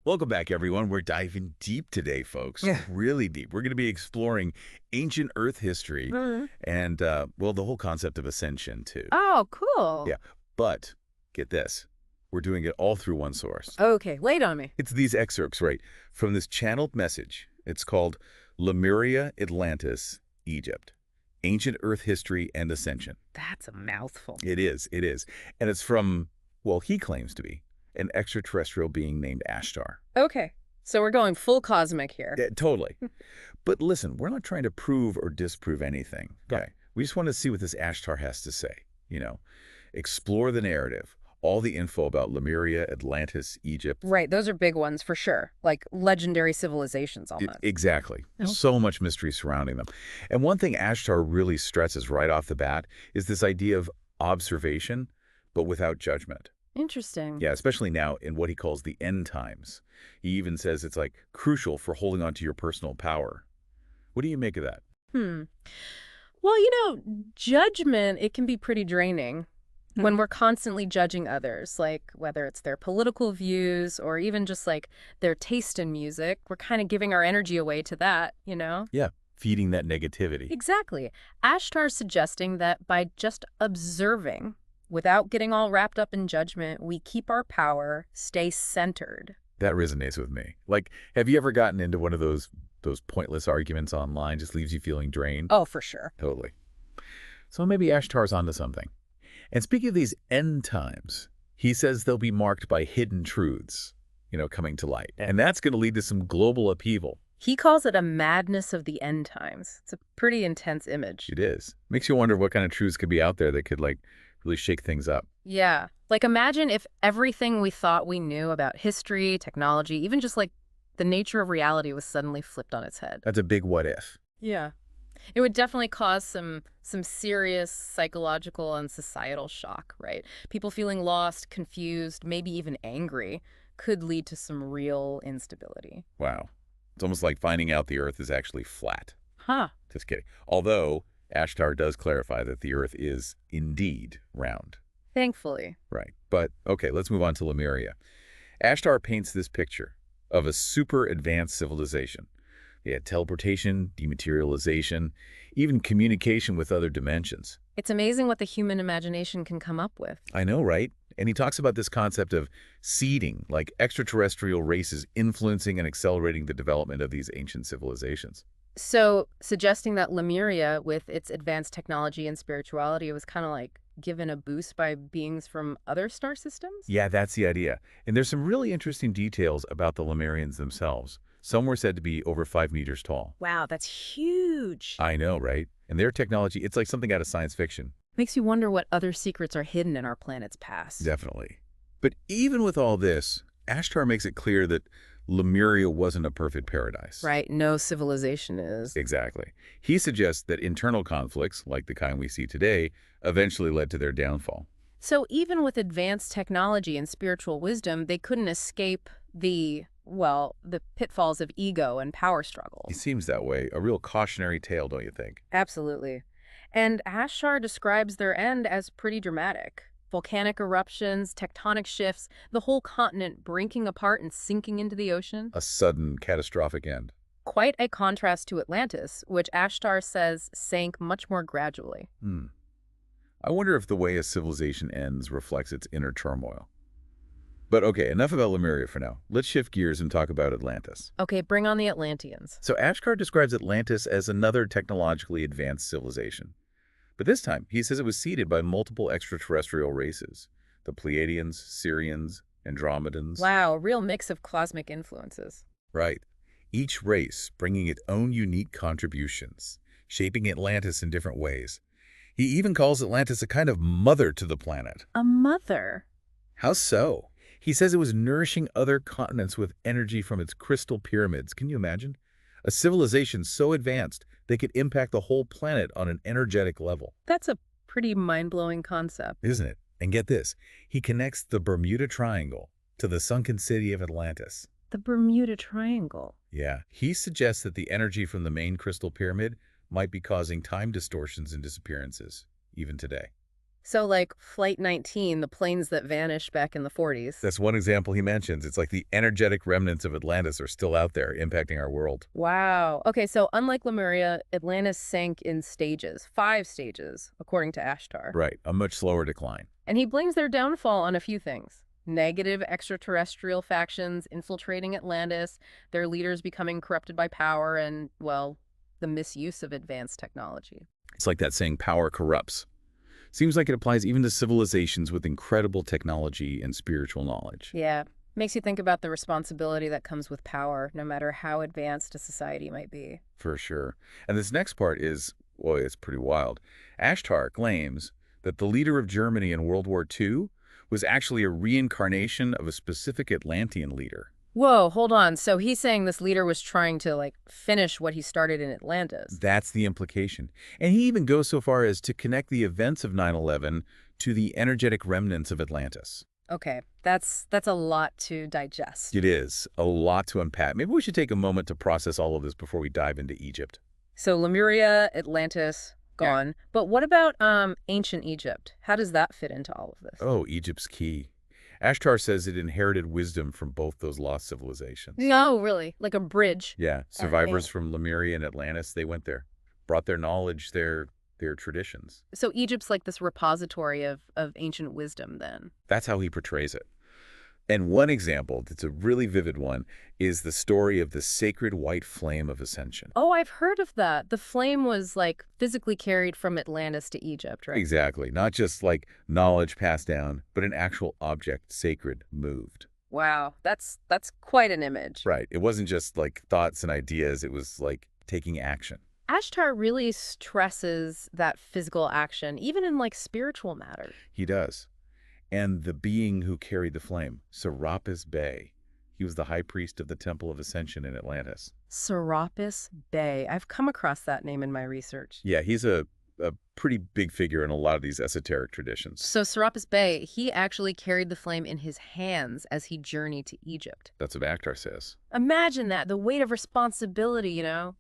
Welcome back, everyone. We're diving deep today, folks. Yeah. Really deep. We're going to be exploring ancient Earth history Mhm. and, well, the whole concept of ascension, too. Oh, cool. Yeah. But get this. We're doing it all through one source. Okay, wait on me. It's these excerpts, right, from this channeled message. It's called Lemuria, Atlantis, Egypt. Ancient Earth History and Ascension. That's a mouthful. It is. It is. And it's from, well, he claims to be an extraterrestrial being named Ashtar. Okay, so we're going full cosmic here. Yeah, totally. But listen, we're not trying to prove or disprove anything, okay? We just want to see what this Ashtar has to say, you know? Explore the narrative, all the info about Lemuria, Atlantis, Egypt. Right, those are big ones for sure. Like legendary civilizations almost. Exactly. Oh. So much mystery surrounding them. And one thing Ashtar really stresses right off the bat is this idea of observation, but without judgment. Interesting. Yeah, especially now in what he calls the end times. He even says it's like crucial for holding on to your personal power. What do you make of that? Hmm. Well, judgment, it can be pretty draining when we're constantly judging others, like whether it's their political views or even just like their taste in music. We're kind of giving our energy away to that, you know? Yeah, feeding that negativity. Exactly. Ashtar's suggesting that by just observing, without getting all wrapped up in judgment, we keep our power, stay centered. That resonates with me. Like, have you ever gotten into one of those pointless arguments online, just leaves you feeling drained? Oh, for sure. Totally. So maybe Ashtar's onto something. And speaking of these end times, he says they'll be marked by hidden truths, coming to light. And that's going to lead to some global upheaval. He calls it a madness of the end times. It's a pretty intense image. It is. Makes you wonder what kind of truths could be out there that could, really shake things up. Yeah. Like imagine if everything we thought we knew about history, technology, even just like the nature of reality was suddenly flipped on its head. That's a big what if. Yeah. It would definitely cause some serious psychological and societal shock, right? People feeling lost, confused, maybe even angry could lead to some real instability. Wow. It's almost like finding out the Earth is actually flat. Huh. Just kidding. Although Ashtar does clarify that the Earth is indeed round. Thankfully. Right. But, okay, let's move on to Lemuria. Ashtar paints this picture of a super advanced civilization. They had teleportation, dematerialization, even communication with other dimensions. It's amazing what the human imagination can come up with. I know, right? And he talks about this concept of seeding, like extraterrestrial races influencing and accelerating the development of these ancient civilizations. So, suggesting that Lemuria, with its advanced technology and spirituality, was kind of like given a boost by beings from other star systems? Yeah, that's the idea. And there's some really interesting details about the Lemurians themselves. Some were said to be over 5 meters tall. Wow, that's huge. I know, right? And their technology, it's like something out of science fiction. Makes you wonder what other secrets are hidden in our planet's past. Definitely. But even with all this, Ashtar makes it clear that Lemuria wasn't a perfect paradise. Right, no civilization is. Exactly. He suggests that internal conflicts, like the kind we see today, eventually led to their downfall. So even with advanced technology and spiritual wisdom, they couldn't escape the pitfalls of ego and power It struggles. seems that way. A real cautionary tale, don't you think? Absolutely. And Ashtar describes their end as pretty dramatic. Volcanic eruptions, tectonic shifts, the whole continent breaking apart and sinking into the ocean. A sudden, catastrophic end. Quite a contrast to Atlantis, which Ashtar says sank much more gradually. I wonder if the way a civilization ends reflects its inner turmoil. But okay, enough about Lemuria for now. Let's shift gears and talk about Atlantis. Okay, bring on the Atlanteans. So Ashtar describes Atlantis as another technologically advanced civilization. But this time, he says it was seeded by multiple extraterrestrial races. The Pleiadians, Syrians, Andromedans. Wow, a real mix of cosmic influences. Right. Each race bringing its own unique contributions, shaping Atlantis in different ways. He even calls Atlantis a kind of mother to the planet. A mother? How so? He says it was nourishing other continents with energy from its crystal pyramids. Can you imagine? A civilization so advanced they could impact the whole planet on an energetic level. That's a pretty mind-blowing concept. Isn't it? And get this, he connects the Bermuda Triangle to the sunken city of Atlantis. The Bermuda Triangle. Yeah, he suggests that the energy from the main crystal pyramid might be causing time distortions and disappearances, even today. So like Flight 19, the planes that vanished back in the 40s. That's one example he mentions. It's like the energetic remnants of Atlantis are still out there impacting our world. Wow. Okay, so unlike Lemuria, Atlantis sank in stages, 5 stages, according to Ashtar. Right, a much slower decline. And he blames their downfall on a few things. Negative extraterrestrial factions infiltrating Atlantis, their leaders becoming corrupted by power, and, well, the misuse of advanced technology. It's like that saying, power corrupts. Seems like it applies even to civilizations with incredible technology and spiritual knowledge. Yeah, makes you think about the responsibility that comes with power, no matter how advanced a society might be. For sure. And this next part is, well, it's pretty wild. Ashtar claims that the leader of Germany in World War II was actually a reincarnation of a specific Atlantean leader. Whoa, hold on. So he's saying this leader was trying to, like, finish what he started in Atlantis. That's the implication. And he even goes so far as to connect the events of 9/11 to the energetic remnants of Atlantis. Okay, that's a lot to digest. It is a lot to unpack. Maybe we should take a moment to process all of this before we dive into Egypt. So Lemuria, Atlantis, gone. But what about ancient Egypt? How does that fit into all of this? Oh, Egypt's key. Ashtar says it inherited wisdom from both those lost civilizations. No, really? Like a bridge? Yeah, survivors from Lemuria and Atlantis, they went there, brought their knowledge, their traditions. So Egypt's like this repository of ancient wisdom then? That's how he portrays it. And one example that's a really vivid one is the story of the sacred white flame of Ascension. Oh, I've heard of that. The flame was like physically carried from Atlantis to Egypt, right? Exactly. Not just like knowledge passed down, but an actual object, sacred, moved. Wow, that's quite an image. Right. It wasn't just like thoughts and ideas. It was like taking action. Ashtar really stresses that physical action, even in like spiritual matters. He does. And the being who carried the flame, Serapis Bey, he was the high priest of the Temple of Ascension in Atlantis. Serapis Bey. I've come across that name in my research. Yeah, he's a pretty big figure in a lot of these esoteric traditions. So Serapis Bey, he actually carried the flame in his hands as he journeyed to Egypt. That's what Akhtar says. Imagine that, the weight of responsibility, you know?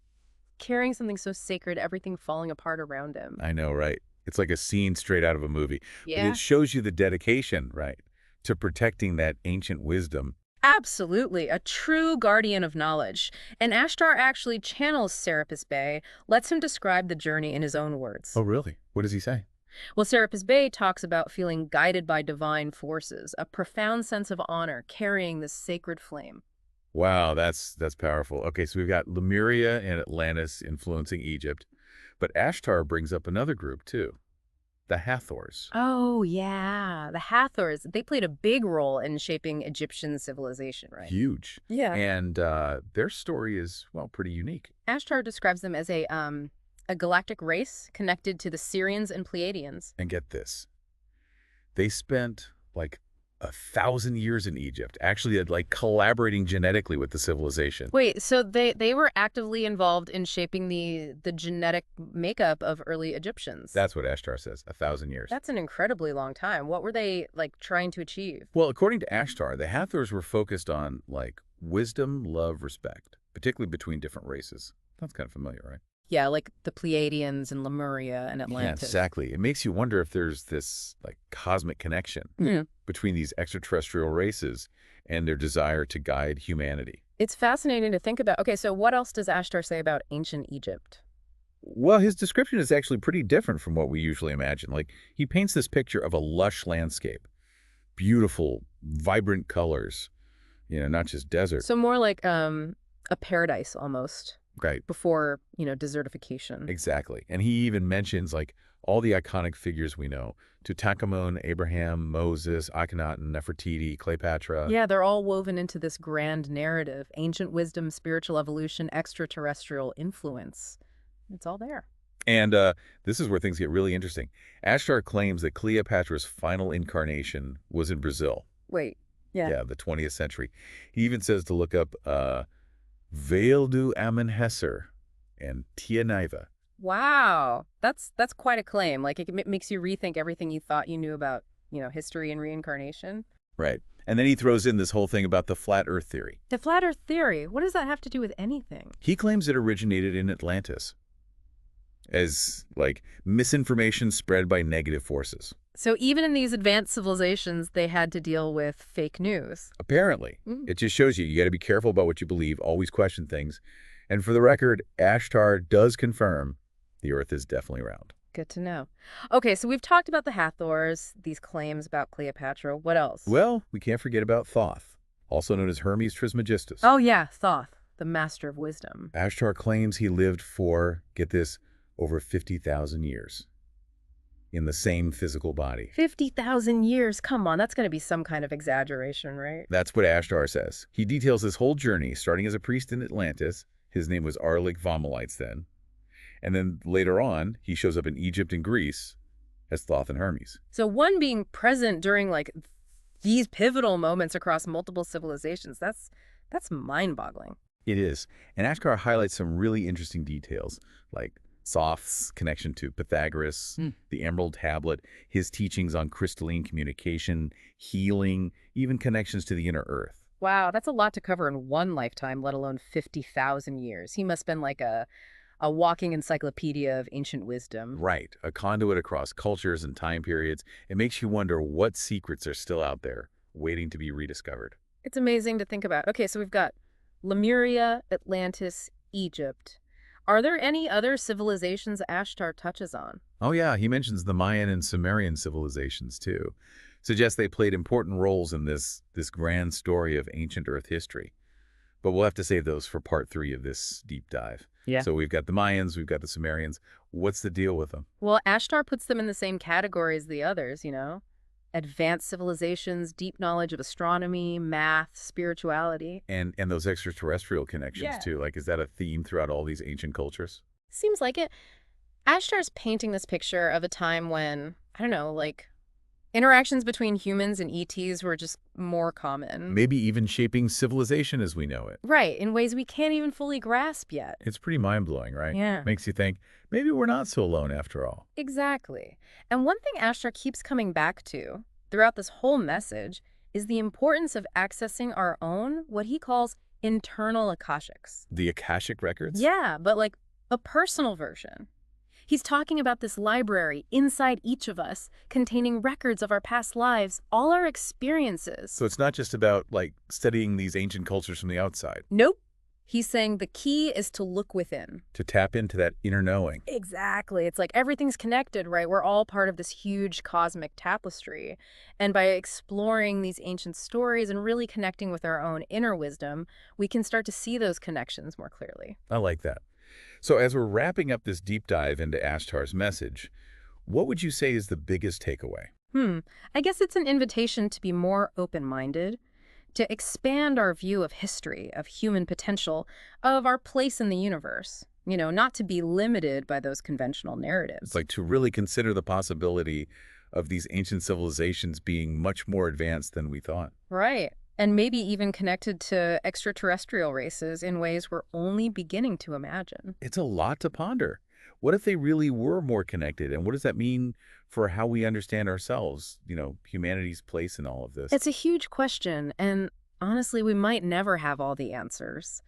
Carrying something so sacred, everything falling apart around him. I know, right? It's like a scene straight out of a movie. Yeah. But it shows you the dedication, right, to protecting that ancient wisdom. Absolutely, a true guardian of knowledge. And Ashtar actually channels Serapis Bey, lets him describe the journey in his own words. Oh, really? What does he say? Well, Serapis Bey talks about feeling guided by divine forces, a profound sense of honor carrying this sacred flame. Wow, that's powerful. Okay, so we've got Lemuria and Atlantis influencing Egypt, but Ashtar brings up another group too, the Hathors. Oh, yeah. The Hathors, they played a big role in shaping Egyptian civilization, right? Huge. Yeah. And their story is, well, pretty unique. Ashtar describes them as a galactic race connected to the Syrians and Pleiadians. And get this, they spent like 1,000 years in Egypt, actually like collaborating genetically with the civilization. Wait, so they were actively involved in shaping the genetic makeup of early Egyptians. That's what Ashtar says, 1,000 years. That's an incredibly long time. What were they like trying to achieve? Well, according to Ashtar, the Hathors were focused on like wisdom, love, respect, particularly between different races. Sounds kind of familiar, right? Yeah, like the Pleiadians and Lemuria and Yeah, Atlantis. exactly. It makes you wonder if there's this like cosmic connection between these extraterrestrial races and their desire to guide humanity. It's fascinating to think about. Okay, so what else does Ashtar say about ancient Egypt? Well, his description is actually pretty different from what we usually imagine. Like, he paints this picture of a lush landscape, beautiful, vibrant colors, not just desert. So more like a paradise almost. Right. Before, desertification. Exactly. And he even mentions like all the iconic figures we know. Tutankhamun, Abraham, Moses, Akhenaten, Nefertiti, Cleopatra. Yeah, they're all woven into this grand narrative. Ancient wisdom, spiritual evolution, extraterrestrial influence. It's all there. And this is where things get really interesting. Ashtar claims that Cleopatra's final incarnation was in Brazil. Wait. Yeah. Yeah, the 20th century. He even says to look up Veil do Amenhotep and Tia Niva. Wow. That's quite a claim. Like, it makes you rethink everything you thought you knew about, history and reincarnation. Right. And then he throws in this whole thing about the flat earth theory. The flat earth theory, what does that have to do with anything? He claims it originated in Atlantis as, like, misinformation spread by negative forces. So even in these advanced civilizations, they had to deal with fake news. Apparently. Mm. It just shows you got to be careful about what you believe, always question things. And for the record, Ashtar does confirm the Earth is definitely round. Good to know. Okay, so we've talked about the Hathors, these claims about Cleopatra. What else? Well, we can't forget about Thoth, also known as Hermes Trismegistus. Oh yeah, Thoth, the master of wisdom. Ashtar claims he lived for, get this, over 50,000 years in the same physical body. 50,000 years. Come on, that's going to be some kind of exaggeration, right? That's what Ashtar says. He details his whole journey, starting as a priest in Atlantis. His name was Arlig Vomalites then. And then later on, he shows up in Egypt and Greece as Thoth and Hermes. So one being present during like these pivotal moments across multiple civilizations, that's mind-boggling. It is. And Ashtar highlights some really interesting details, like Thoth's connection to Pythagoras, the Emerald Tablet, his teachings on crystalline communication, healing, even connections to the inner earth. Wow, that's a lot to cover in one lifetime, let alone 50,000 years. He must have been like a walking encyclopedia of ancient wisdom. Right, a conduit across cultures and time periods. It makes you wonder what secrets are still out there, waiting to be rediscovered. It's amazing to think about. Okay, so we've got Lemuria, Atlantis, Egypt. Are there any other civilizations Ashtar touches on? Oh yeah, he mentions the Mayan and Sumerian civilizations too. Suggests they played important roles in this grand story of ancient Earth history. But we'll have to save those for part 3 of this deep dive. Yeah. So we've got the Mayans, we've got the Sumerians. What's the deal with them? Well, Ashtar puts them in the same category as the others, you know? Advanced civilizations, deep knowledge of astronomy, math, spirituality. And those extraterrestrial connections Yeah. too. Like, is that a theme throughout all these ancient cultures? Seems like it. Ashtar's painting this picture of a time when, I don't know, like, interactions between humans and ETs were just more common. Maybe even shaping civilization as we know it. Right, in ways we can't even fully grasp yet. It's pretty mind-blowing, right? Yeah. Makes you think, maybe we're not so alone after all. Exactly. And one thing Ashtar keeps coming back to throughout this whole message is the importance of accessing our own, what he calls internal Akashics. The Akashic records? Yeah, but like a personal version. He's talking about this library inside each of us, containing records of our past lives, all our experiences. So it's not just about, like, studying these ancient cultures from the outside. Nope. He's saying the key is to look within. To tap into that inner knowing. Exactly. It's like everything's connected, right? We're all part of this huge cosmic tapestry. And by exploring these ancient stories and really connecting with our own inner wisdom, we can start to see those connections more clearly. I like that. So as we're wrapping up this deep dive into Ashtar's message, what would you say is the biggest takeaway? I guess it's an invitation to be more open-minded, to expand our view of history, of human potential, of our place in the universe. You know, not to be limited by those conventional narratives. It's like to really consider the possibility of these ancient civilizations being much more advanced than we thought. Right. And maybe even connected to extraterrestrial races in ways we're only beginning to imagine. It's a lot to ponder. What if they really were more connected? And what does that mean for how we understand ourselves, you know, humanity's place in all of this? It's a huge question, and honestly, we might never have all the answers.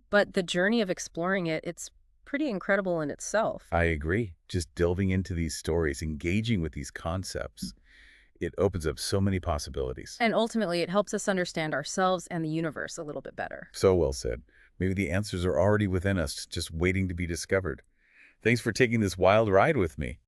But the journey of exploring it, it's pretty incredible in itself. I agree. Just delving into these stories, engaging with these concepts, it opens up so many possibilities. And ultimately, it helps us understand ourselves and the universe a little bit better. So well said. Maybe the answers are already within us, just waiting to be discovered. Thanks for taking this wild ride with me.